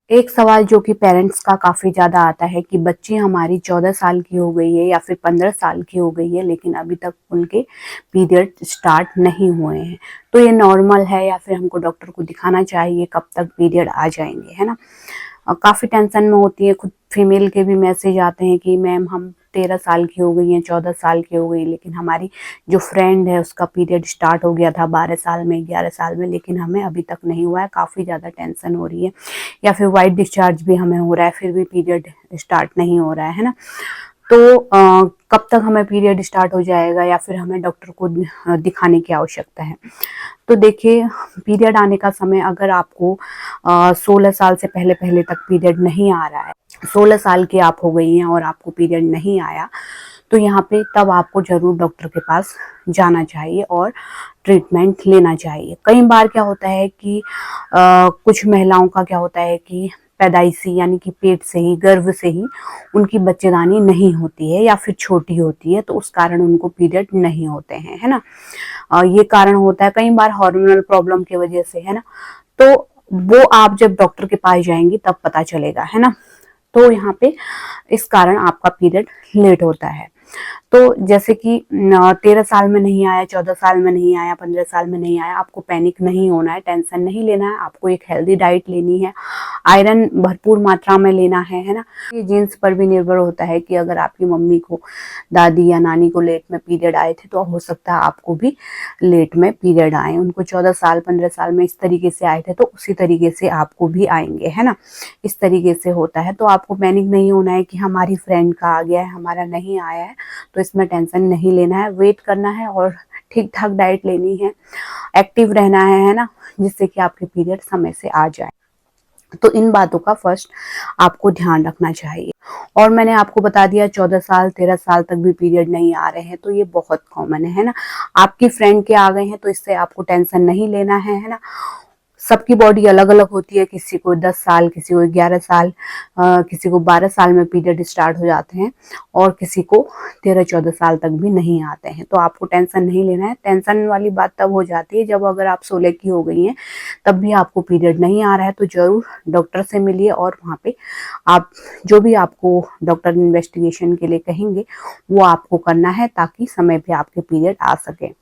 एक सवाल जो कि पेरेंट्स का काफ़ी ज़्यादा आता है कि बच्ची हमारी 14 साल की हो गई है या फिर 15 साल की हो गई है, लेकिन अभी तक उनके पीरियड स्टार्ट नहीं हुए हैं। तो ये नॉर्मल है या फिर हमको डॉक्टर को दिखाना चाहिए, कब तक पीरियड आ जाएँगे, है ना? काफ़ी टेंशन में होती है, खुद फीमेल के भी मैसेज आते हैं कि मैम हम 13 साल की हो गई हैं, 14 साल की हो गई, लेकिन हमारी जो फ्रेंड है उसका पीरियड स्टार्ट हो गया था 12 साल में, 11 साल में, लेकिन हमें अभी तक नहीं हुआ है, काफ़ी ज़्यादा टेंशन हो रही है। या फिर व्हाइट डिस्चार्ज भी हमें हो रहा है, फिर भी पीरियड स्टार्ट नहीं हो रहा है ना? तो कब तक हमें पीरियड स्टार्ट हो जाएगा या फिर हमें डॉक्टर को दिखाने की आवश्यकता है? तो देखिए, पीरियड आने का समय अगर आपको 16 साल से पहले तक पीरियड नहीं आ रहा है, 16 साल की आप हो गई हैं और आपको पीरियड नहीं आया, तो यहाँ पे तब आपको ज़रूर डॉक्टर के पास जाना चाहिए और ट्रीटमेंट लेना चाहिए। कई बार क्या होता है कि कुछ महिलाओं का क्या होता है कि पैदाइशी यानी कि पेट से ही, गर्भ से ही उनकी बच्चेदानी नहीं होती है या फिर छोटी होती है, तो उस कारण उनको पीरियड नहीं होते हैं, है ना? ये कारण होता है कई बार हार्मोनल प्रॉब्लम की वजह से, है ना? तो वो आप जब डॉक्टर के पास जाएंगी तब पता चलेगा, है ना? तो यहाँ पे इस कारण आपका पीरियड लेट होता है। तो जैसे कि 13 साल में नहीं आया, 14 साल में नहीं आया, 15 साल में नहीं आया, आपको पैनिक नहीं होना है, टेंशन नहीं लेना है। आपको एक हेल्दी डाइट लेनी है, आयरन भरपूर मात्रा में लेना है ना? ये जीन्स पर भी निर्भर होता है कि अगर आपकी मम्मी को, दादी या नानी को लेट में पीरियड आए थे, तो हो सकता है आपको भी लेट में पीरियड आए। उनको 14 साल 15 साल में इस तरीके से आए थे, तो उसी तरीके से आपको भी आएंगे, है ना? इस तरीके से होता है। तो आपको पैनिक नहीं होना है कि हमारी फ्रेंड का आ गया है, हमारा नहीं आया है, तो इसमें टेंशन नहीं लेना है, वेट करना है और ठीक ठाक डाइट लेनी है, एक्टिव रहना है ना? जिससे कि आपके पीरियड समय से आ जाए। तो इन बातों का फर्स्ट आपको ध्यान रखना चाहिए। और मैंने आपको बता दिया 14 साल 13 साल तक भी पीरियड नहीं आ रहे हैं, तो ये बहुत कॉमन है ना? आपकी फ्रेंड के आ गए हैं तो इससे आपको टेंशन नहीं लेना है ना? सबकी बॉडी अलग अलग होती है, किसी को 10 साल, किसी को 11 साल, किसी को 12 साल में पीरियड स्टार्ट हो जाते हैं और किसी को 13-14 साल तक भी नहीं आते हैं। तो आपको टेंशन नहीं लेना है। टेंशन वाली बात तब हो जाती है जब अगर आप 16 की हो गई हैं तब भी आपको पीरियड नहीं आ रहा है, तो जरूर डॉक्टर से मिलिए और वहाँ पे आप जो भी आपको डॉक्टर इन्वेस्टिगेशन के लिए कहेंगे वो आपको करना है, ताकि समय पे आपके पीरियड आ सके।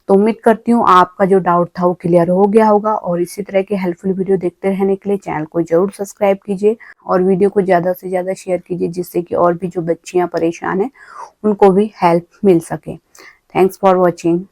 तो उम्मीद करती हूँ आपका जो डाउट था वो क्लियर हो गया होगा, और इसी तरह के हेल्पफुल वीडियो देखते रहने के लिए चैनल को जरूर सब्सक्राइब कीजिए और वीडियो को ज़्यादा से ज़्यादा शेयर कीजिए, जिससे कि और भी जो बच्चियाँ परेशान हैं उनको भी हेल्प मिल सके। Thanks for watching.